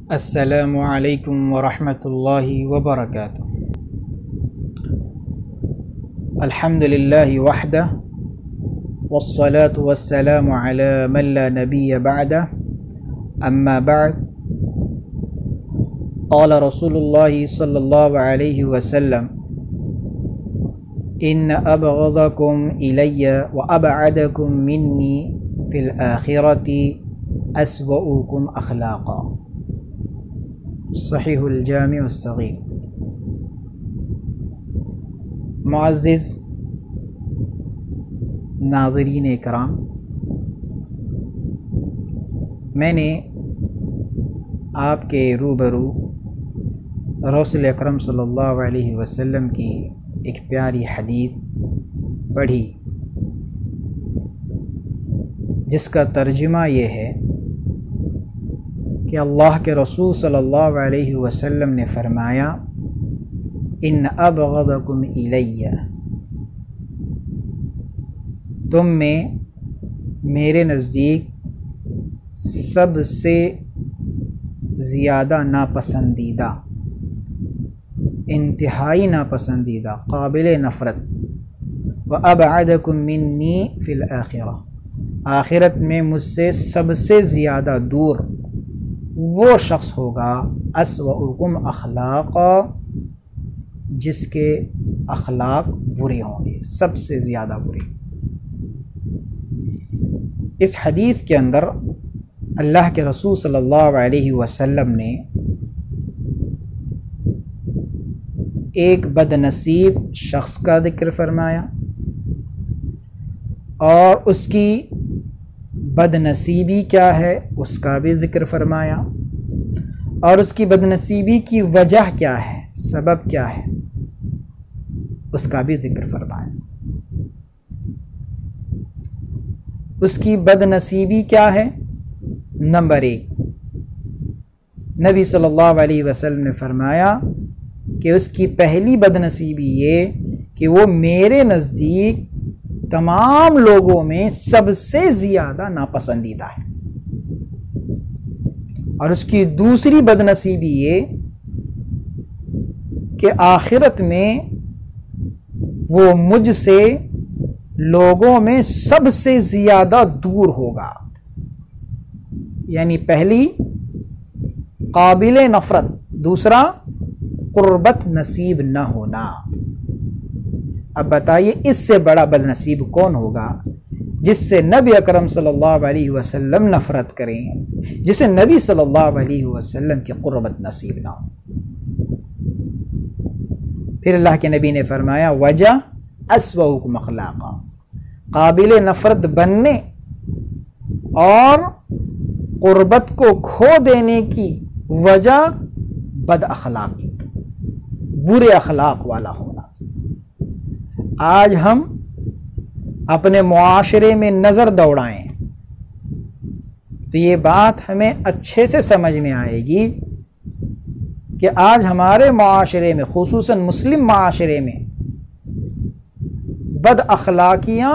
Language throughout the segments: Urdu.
السلام علیکم ورحمۃ اللہ وبرکاتہ۔ الحمد للہ وحدہ والصلاة والسلام علی من لا نبی بعدہ، اما بعد، قال رسول اللہ صلی اللہ علیہ وسلم: ان ابغضکم الی وابعدکم منی فی الآخرۃ اسوؤکم اخلاقا، صحیح الجامع الصغیر۔ معزز ناظرین کرام، میں نے آپ کے روبرو رسول اکرم صلی اللہ علیہ وسلم کی ایک پیاری حدیث پڑھی جس کا ترجمہ یہ ہے کہ اللہ کے رسول صلی اللہ علیہ وسلم نے فرمایا: ان ابغضکم الی، تم میں میرے نزدیک سب سے زیادہ ناپسندیدہ، انتہائی ناپسندیدہ، قابل نفرت، وابعدکم منی فی الآخرہ، آخرت میں مجھ سے سب سے زیادہ دور وہ شخص ہوگا اسوؤکم اخلاقا، جس کے اخلاق برے ہوں گے، سب سے زیادہ برے۔ اس حدیث کے اندر اللہ کے رسول صلی اللہ علیہ وسلم نے ایک بد نصیب شخص کا ذکر فرمایا اور اس کی بد نصیبی کیا ہے اس کا بھی ذکر فرمایا، اور اس کی بد نصیبی کی وجہ کیا ہے، سبب کیا ہے، اس کا بھی ذکر فرمایا۔ اس کی بد نصیبی کیا ہے؟ نمبر 1، نبی صلی اللہ علیہ وسلم نے فرمایا کہ اس کی پہلی بد نصیبی یہ کہ وہ میرے نزدیک تمام لوگوں میں سب سے زیادہ ناپسندیدہ ہے، اور اس کی دوسری بد نصیبی یہ کہ آخرت میں وہ مجھ سے لوگوں میں سب سے زیادہ دور ہوگا۔ یعنی پہلی قابل نفرت، دوسرا قربت نصیب نہ ہونا۔ اب بتائیے اس سے بڑا بد نصیب کون ہوگا جس سے نبی اکرم صلی اللہ علیہ وسلم نفرت کریں، جسے نبی صلی اللہ علیہ وسلم کی قربت نصیب نہ ہو۔ پھر اللہ کے نبی نے فرمایا: وجہ اسوؤکم اخلاقا، قابل نفرت بننے اور قربت کو کھو دینے کی وجہ بد اخلاقی، برے اخلاق والا ہونا۔ آج ہم اپنے معاشرے میں نظر دوڑائیں تو یہ بات ہمیں اچھے سے سمجھ میں آئے گی کہ آج ہمارے معاشرے میں، خصوصاً مسلم معاشرے میں، بد اخلاقیاں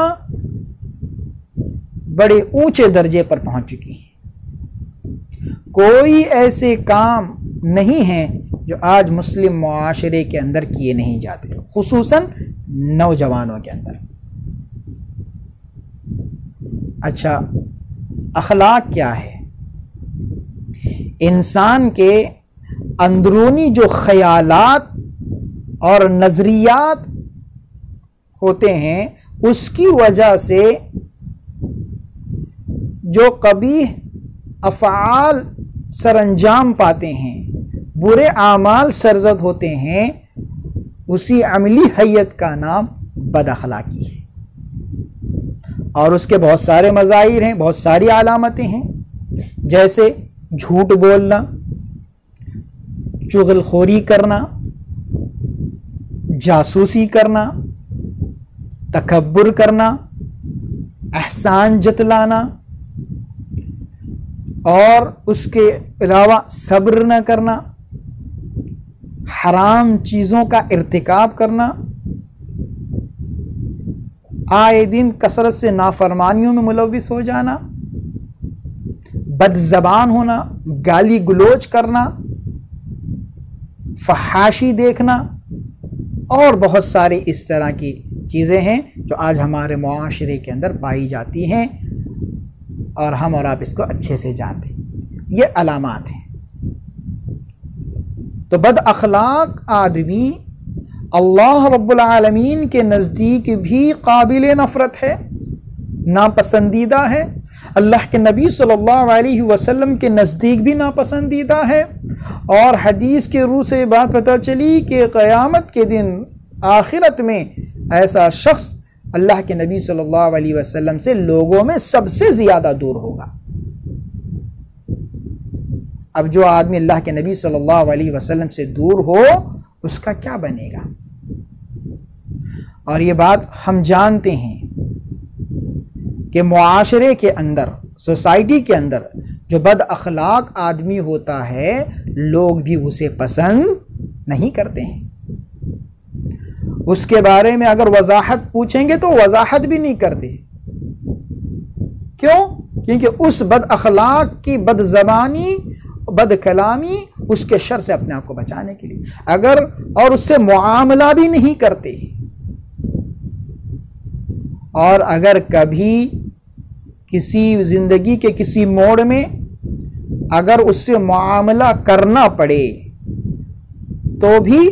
بڑے اونچے درجے پر پہنچ چکی ہیں۔ کوئی ایسے کام نہیں ہیں جو آج مسلم معاشرے کے اندر کیے نہیں جاتے، خصوصاً نوجوانوں کے اندر۔ اچھا، اخلاق کیا ہے؟ انسان کے اندرونی جو خیالات اور نظریات ہوتے ہیں، اس کی وجہ سے جو قبیح افعال سر انجام پاتے ہیں، برے اعمال سرزد ہوتے ہیں، اسی عملی حیت کا نام بد اخلاقی ہے۔ اور اس کے بہت سارے مظاہر ہیں، بہت ساری علامتیں ہیں، جیسے جھوٹ بولنا، چغل خوری کرنا، جاسوسی کرنا، تکبر کرنا، احسان جتلانا، اور اس کے علاوہ صبر نہ کرنا، حرام چیزوں کا ارتکاب کرنا، آئے دن کثرت سے نافرمانیوں میں ملوث ہو جانا، بد زبان ہونا، گالی گلوچ کرنا، فحاشی دیکھنا، اور بہت ساری اس طرح کی چیزیں ہیں جو آج ہمارے معاشرے کے اندر پائی جاتی ہیں، اور ہم اور آپ اس کو اچھے سے جانتے ہیں۔ یہ علامات ہیں۔ تو بد اخلاق آدمی اللہ رب العالمین کے نزدیک بھی قابل نفرت ہے، ناپسندیدہ ہے، اللہ کے نبی صلی اللہ علیہ وسلم کے نزدیک بھی ناپسندیدہ ہے، اور حدیث کے روح سے بات پتہ چلی کہ قیامت کے دن آخرت میں ایسا شخص اللہ کے نبی صلی اللہ علیہ وسلم سے لوگوں میں سب سے زیادہ دور ہوگا۔ اب جو آدمی اللہ کے نبی صلی اللہ علیہ وسلم سے دور ہو اس کا کیا بنے گا؟ اور یہ بات ہم جانتے ہیں کہ معاشرے کے اندر، سوسائٹی کے اندر جو بد اخلاق آدمی ہوتا ہے لوگ بھی اسے پسند نہیں کرتے ہیں۔ اس کے بارے میں اگر وضاحت پوچھیں گے تو وضاحت بھی نہیں کرتے۔ کیوں؟ کیونکہ اس بد اخلاق کی بد زبانی، بد کلامی، اس کے شر سے اپنے آپ کو بچانے کے لیے اگر اور اس سے معاملہ بھی نہیں کرتے، اور اگر کبھی کسی زندگی کے کسی موڑ میں اگر اس سے معاملہ کرنا پڑے تو بھی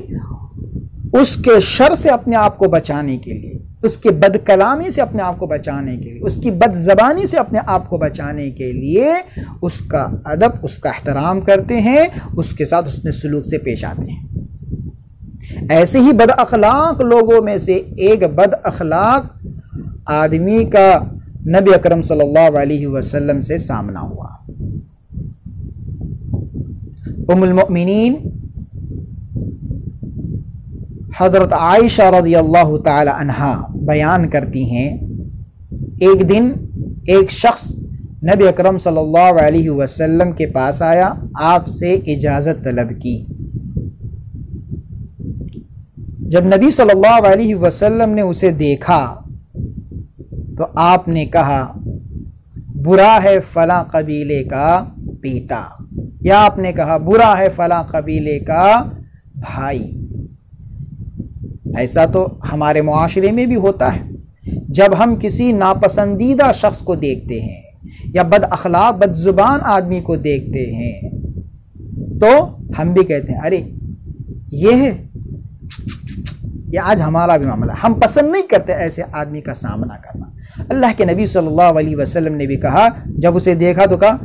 اس کے شر سے اپنے آپ کو بچانے کے لیے، اس کی بد کلامی سے اپنے آپ کو بچانے کے لیے، اس کی بد زبانی سے اپنے آپ کو بچانے کے لیے اس کا ادب، اس کا احترام کرتے ہیں، اس کے ساتھ حسن سلوک سے پیش آتے ہیں۔ ایسے ہی بد اخلاق لوگوں میں سے ایک بد اخلاق آدمی کا نبی اکرم صلی اللہ علیہ وسلم سے سامنا ہوا۔ ام المؤمنین حضرت عائشہ رضی اللہ تعالی عنہا بیان کرتی ہیں، ایک دن ایک شخص نبی اکرم صلی اللہ علیہ وسلم کے پاس آیا، آپ سے اجازت طلب کی۔ جب نبی صلی اللہ علیہ وسلم نے اسے دیکھا تو آپ نے کہا برا ہے فلاں قبیلے کا بیٹا، یا آپ نے کہا برا ہے فلاں قبیلے کا بھائی۔ ایسا تو ہمارے معاشرے میں بھی ہوتا ہے، جب ہم کسی ناپسندیدہ شخص کو دیکھتے ہیں یا بد اخلاق بد زبان آدمی کو دیکھتے ہیں تو ہم بھی کہتے ہیں ارے یہ ہے، یہ آج ہمارا بھی معاملہ، ہم پسند نہیں کرتے ایسے آدمی کا سامنا کرنا۔ اللہ کے نبی صلی اللہ علیہ وسلم نے بھی کہا، جب اسے دیکھا تو کہا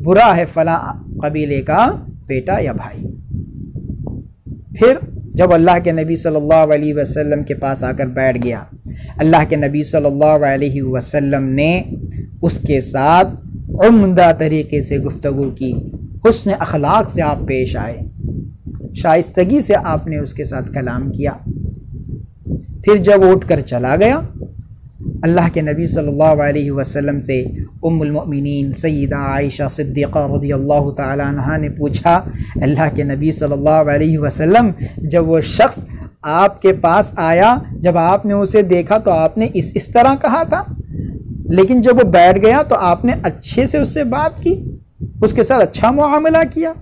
برا ہے فلاں قبیلے کا بیٹا یا بھائی۔ پھر جب اللہ کے نبی صلی اللہ علیہ وسلم کے پاس آ کر بیٹھ گیا، اللہ کے نبی صلی اللہ علیہ وسلم نے اس کے ساتھ عمدہ طریقے سے گفتگو کی، حسن اخلاق سے آپ پیش آئے، شائستگی سے آپ نے اس کے ساتھ کلام کیا۔ پھر جب اٹھ کر چلا گیا، اللہ کے نبی صلی اللہ علیہ وسلم سے ام المؤمنین سیدہ عائشہ صدیقہ رضی اللہ تعالی عنہا نے پوچھا، اللہ کے نبی صلی اللہ علیہ وسلم جب وہ شخص آپ کے پاس آیا، جب آپ نے اسے دیکھا تو آپ نے اس طرح کہا تھا، لیکن جب وہ بیٹھ گیا تو آپ نے اچھے سے اس سے بات کی، اس کے ساتھ اچھا معاملہ کیا۔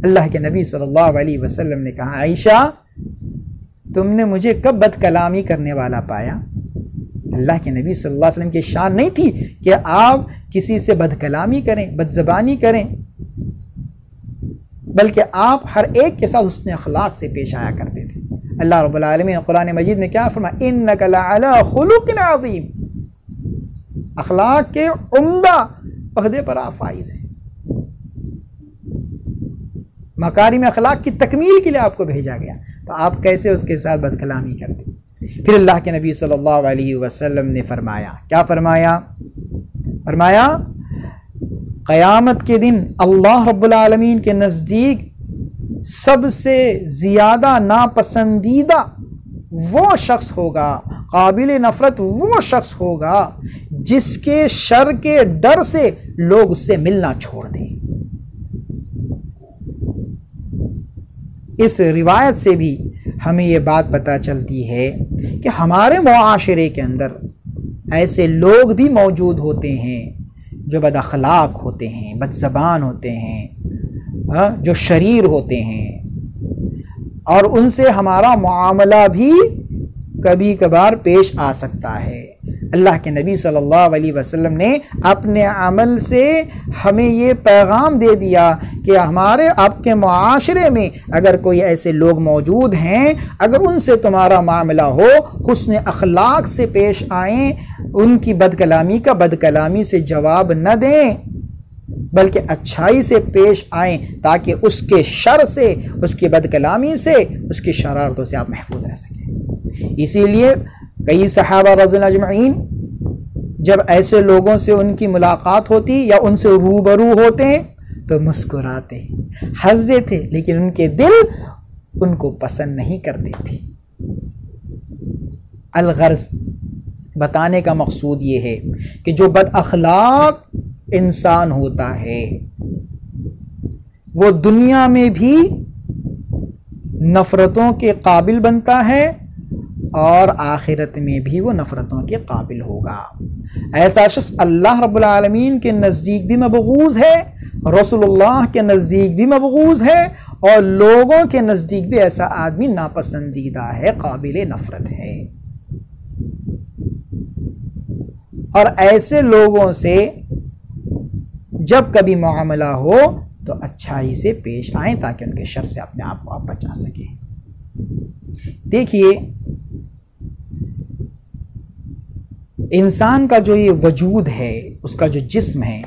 اللہ کے نبی صلی اللہ علیہ وسلم نے کہا، عائشہ تم نے مجھے کب بد کلامی کرنے والا پایا؟ اللہ کے نبی صلی اللہ علیہ وسلم کی شان نہیں تھی کہ آپ کسی سے بد کلامی کریں، بد زبانی کریں، بلکہ آپ ہر ایک کے ساتھ حسن اخلاق سے پیش آیا کرتے تھے۔ اللہ رب العالمین قرآن مجید میں کیا فرمایا؟ انک لعلی خلق عظیم، اخلاق کے عمدہ عہدے پر آپ فائز ہیں، مکارم اخلاق کی تکمیل کے لیے آپ کو بھیجا گیا، تو آپ کیسے اس کے ساتھ بد کلامی کرتے؟ پھر اللہ کے نبی صلی اللہ علیہ وسلم نے فرمایا، کیا فرمایا؟ فرمایا قیامت کے دن اللہ رب العالمین کے نزدیک سب سے زیادہ ناپسندیدہ وہ شخص ہوگا، قابل نفرت وہ شخص ہوگا جس کے شر کے ڈر سے لوگ اس سے ملنا چھوڑ دیں۔ اس روایت سے بھی ہمیں یہ بات پتہ چلتی ہے کہ ہمارے معاشرے کے اندر ایسے لوگ بھی موجود ہوتے ہیں جو بد اخلاق ہوتے ہیں، بد زبان ہوتے ہیں، جو شریر ہوتے ہیں، اور ان سے ہمارا معاملہ بھی کبھی کبھار پیش آ سکتا ہے۔ اللہ کے نبی صلی اللہ علیہ وسلم نے اپنے عمل سے ہمیں یہ پیغام دے دیا کہ ہمارے آپ کے معاشرے میں اگر کوئی ایسے لوگ موجود ہیں، اگر ان سے تمہارا معاملہ ہو، حسن اخلاق سے پیش آئیں، ان کی بد کلامی کا بد کلامی سے جواب نہ دیں، بلکہ اچھائی سے پیش آئیں تاکہ اس کے شر سے، اس کی بد کلامی سے، اس کی شرارتوں سے آپ محفوظ رہ سکیں۔ اسی لیے کئی صحابہ رضی اللہ اجمعین جب ایسے لوگوں سے ان کی ملاقات ہوتی یا ان سے روبرو ہوتے تو مسکراتے، ہنستے تھے، لیکن ان کے دل ان کو پسند نہیں کرتے تھے۔ الغرض بتانے کا مقصود یہ ہے کہ جو بد اخلاق انسان ہوتا ہے وہ دنیا میں بھی نفرتوں کے قابل بنتا ہے اور آخرت میں بھی وہ نفرتوں کے قابل ہوگا۔ ایسا شخص اللہ رب العالمین کے نزدیک بھی مبغوض ہے، رسول اللہ کے نزدیک بھی مبغوض ہے، اور لوگوں کے نزدیک بھی ایسا آدمی ناپسندیدہ ہے، قابل نفرت ہے۔ اور ایسے لوگوں سے جب کبھی معاملہ ہو تو اچھائی سے پیش آئیں تاکہ ان کے شر سے اپنے آپ کو آپ بچا سکیں۔ دیکھیے انسان کا جو یہ وجود ہے، اس کا جو جسم ہے،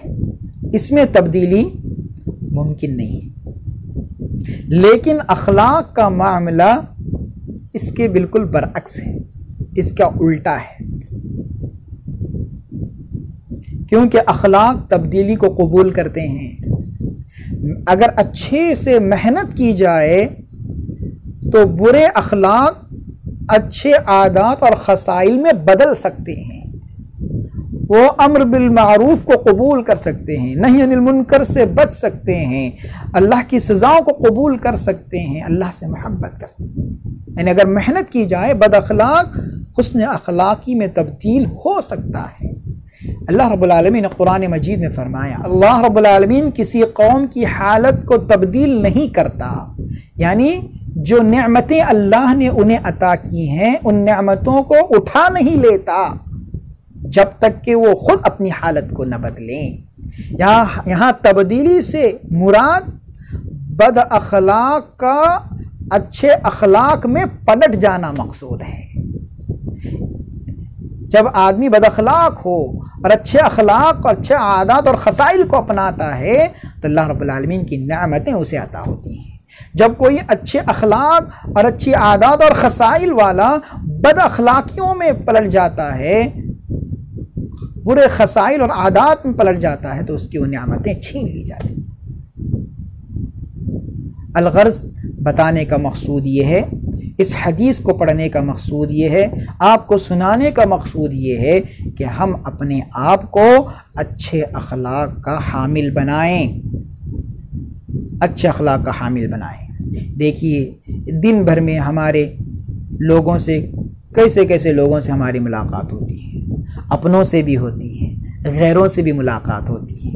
اس میں تبدیلی ممکن نہیں، لیکن اخلاق کا معاملہ اس کے بالکل برعکس ہے، اس کا الٹا ہے، کیونکہ اخلاق تبدیلی کو قبول کرتے ہیں۔ اگر اچھے سے محنت کی جائے تو برے اخلاق اچھے عادات اور خصائل میں بدل سکتے ہیں، وہ امر بالمعروف کو قبول کر سکتے ہیں، نہی عن المنکر سے بچ سکتے ہیں، اللہ کی سزاؤں کو قبول کر سکتے ہیں، اللہ سے محبت کر سکتے ہیں۔ یعنی اگر محنت کی جائے بد اخلاق حسن اخلاقی میں تبدیل ہو سکتا ہے۔ اللہ رب العالمین نے قرآن مجید میں فرمایا، اللہ رب العالمین کسی قوم کی حالت کو تبدیل نہیں کرتا، یعنی جو نعمتیں اللہ نے انہیں عطا کی ہیں ان نعمتوں کو اٹھا نہیں لیتا جب تک کہ وہ خود اپنی حالت کو نہ بدلیں۔ یہاں تبدیلی سے مراد بد اخلاق کا اچھے اخلاق میں پلٹ جانا مقصود ہے۔ جب آدمی بد اخلاق ہو اور اچھے اخلاق اور اچھے عادات اور خصائل کو اپناتا ہے تو اللہ رب العالمین کی نعمتیں اسے عطا ہوتی ہیں۔ جب کوئی اچھے اخلاق اور اچھی عادات اور خصائل والا بد اخلاقیوں میں پلٹ جاتا ہے، برے خصائل اور عادات میں پلٹ جاتا ہے، تو اس کی وہ نعمتیں چھین لی جاتی۔ الغرض بتانے کا مقصود یہ ہے، اس حدیث کو پڑھنے کا مقصود یہ ہے، آپ کو سنانے کا مقصود یہ ہے کہ ہم اپنے آپ کو اچھے اخلاق کا حامل بنائیں، اچھے اخلاق کا حامل بنائیں۔ دیکھیے دن بھر میں ہمارے لوگوں سے کیسے کیسے لوگوں سے ہماری ملاقات ہوتی ہے، اپنوں سے بھی ہوتی ہے، غیروں سے بھی ملاقات ہوتی ہے،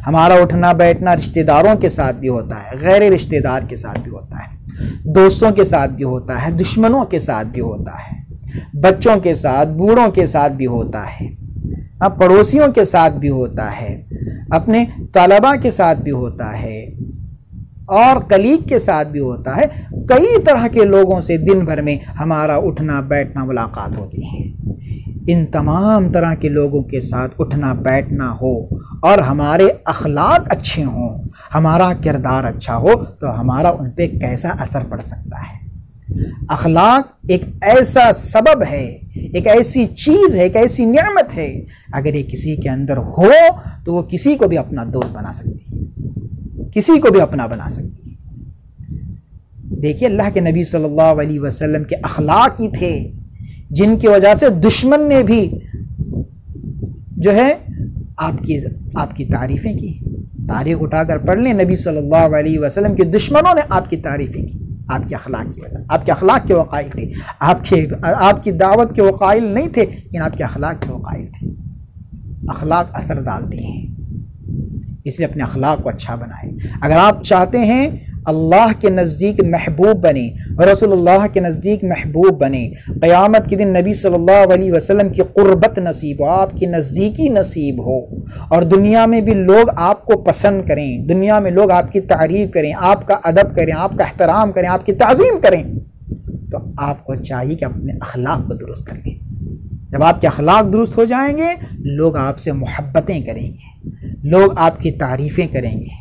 ہمارا اٹھنا بیٹھنا رشتہ داروں کے ساتھ بھی ہوتا ہے، غیر رشتہ دار کے ساتھ بھی ہوتا ہے، دوستوں کے ساتھ بھی ہوتا ہے، دشمنوں کے ساتھ بھی ہوتا ہے، بچوں کے ساتھ، بوڑھوں کے ساتھ بھی ہوتا ہے، پڑوسیوں کے ساتھ بھی ہوتا ہے، اپنے طلباء کے ساتھ بھی ہوتا ہے، اور کلیگ کے ساتھ بھی ہوتا ہے۔ کئی طرح کے لوگوں سے دن بھر میں ہمارا اٹھنا بیٹھنا ملاقات ہوتی ہے۔ ان تمام طرح کے لوگوں کے ساتھ اٹھنا بیٹھنا ہو اور ہمارے اخلاق اچھے ہوں، ہمارا کردار اچھا ہو، تو ہمارا ان پہ کیسا اثر پڑ سکتا ہے۔ اخلاق ایک ایسا سبب ہے، ایک ایسی چیز ہے، ایک ایسی نعمت ہے، اگر یہ کسی کے اندر ہو تو وہ کسی کو بھی اپنا دوست بنا سکتی ہے، کسی کو بھی اپنا بنا سکتی ہے۔ دیکھیے اللہ کے نبی صلی اللہ علیہ وسلم کے اخلاق ہی تھے جن کی وجہ سے دشمن نے بھی جو ہے آپ کی تعریفیں کی۔ تاریخ اٹھا کر پڑھ لیں، نبی صلی اللہ علیہ وسلم کے دشمنوں نے آپ کی تعریفیں کی، آپ کے اخلاق کی وجہ سے۔ آپ کے اخلاق کے وقائل تھے، آپ کی دعوت کے وقائل نہیں تھے، لیکن آپ کے اخلاق کے وقائل تھے۔ اخلاق اثر ڈالتے ہیں۔ اس لیے اپنے اخلاق کو اچھا بنائیں۔ اگر آپ چاہتے ہیں اللہ کے نزدیک محبوب بنے اور رسول اللہ کے نزدیک محبوب بنے، قیامت کے دن نبی صلی اللہ علیہ وسلم کی قربت نصیب ہو، آپ کی نزدیکی نصیب ہو، اور دنیا میں بھی لوگ آپ کو پسند کریں، دنیا میں لوگ آپ کی تعریف کریں، آپ کا ادب کریں، آپ کا احترام کریں، آپ کی تعظیم کریں، تو آپ کو چاہیے کہ اپنے اخلاق کو درست کر لیں۔ جب آپ کے اخلاق درست ہو جائیں گے، لوگ آپ سے محبتیں کریں گے، لوگ آپ کی تعریفیں کریں گے۔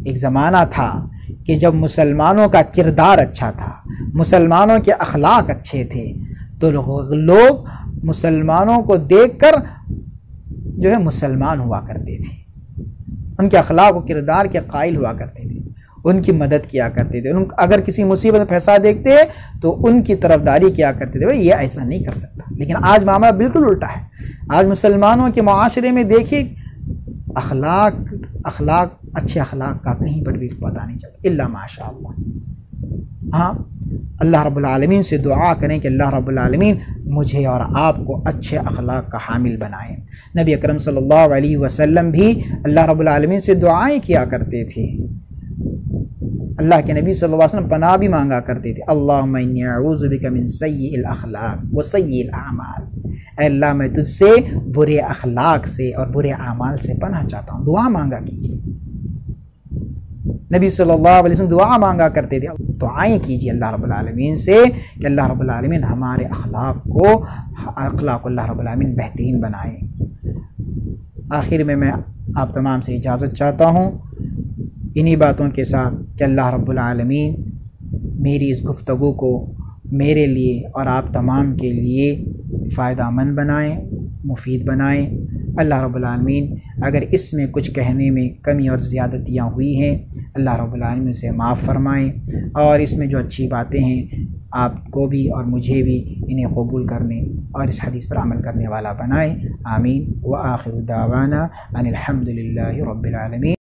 ایک زمانہ تھا کہ جب مسلمانوں کا کردار اچھا تھا، مسلمانوں کے اخلاق اچھے تھے، تو لوگ مسلمانوں کو دیکھ کر جو ہے مسلمان ہوا کرتے تھے، ان کے اخلاق و کردار کے قائل ہوا کرتے تھے، ان کی مدد کیا کرتے تھے، اگر کسی مصیبت میں پھنسا دیکھتے تو ان کی طرفداری کیا کرتے تھے۔ یہ ایسا نہیں کر سکتا، لیکن آج معاملہ بالکل الٹا ہے۔ آج مسلمانوں کے معاشرے میں دیکھیے اخلاق اچھے اخلاق کا کہیں پر بھی پتہ نہیں چلتا الا ماشاء اللہ۔ ہاں، اللہ رب العالمین سے دعا کریں کہ اللہ رب العالمین مجھے اور آپ کو اچھے اخلاق کا حامل بنائیں۔ نبی اکرم صلی اللہ علیہ وسلم بھی اللہ رب العالمین سے دعائیں کیا کرتے تھے، اللہ کے نبی صلی اللہ علیہ وسلم پناہ بھی مانگا کرتے تھے، اللہم انی اعوذ بک من سیئ الاخلاق و سیئ الاعمال، اے اللہ میں تجھ سے برے اخلاق سے اور برے اعمال سے پناہ چاہتا ہوں۔ دعا مانگا کیجیے، نبی صلی اللہ علیہ وسلم دعا مانگا کرتے تھے، دعائیں کیجیے اللہ رب العالمین سے کہ اللہ رب العالمین ہمارے اخلاق اللہ رب العالمین بہترین بنائے۔ آخر میں آپ تمام سے اجازت چاہتا ہوں انہی باتوں کے ساتھ کہ اللہ رب العالمین میری اس گفتگو کو میرے لیے اور آپ تمام کے لیے فائدہ مند بنائیں، مفید بنائیں۔ اللہ رب العالمین اگر اس میں کچھ کہنے میں کمی اور زیادتیاں ہوئی ہیں، اللہ رب العالمین سے معاف فرمائیں، اور اس میں جو اچھی باتیں ہیں آپ کو بھی اور مجھے بھی انہیں قبول کرنے اور اس حدیث پر عمل کرنے والا بنائیں۔ آمین۔ وآخر دعوانا ان الحمد للہ رب العالمین۔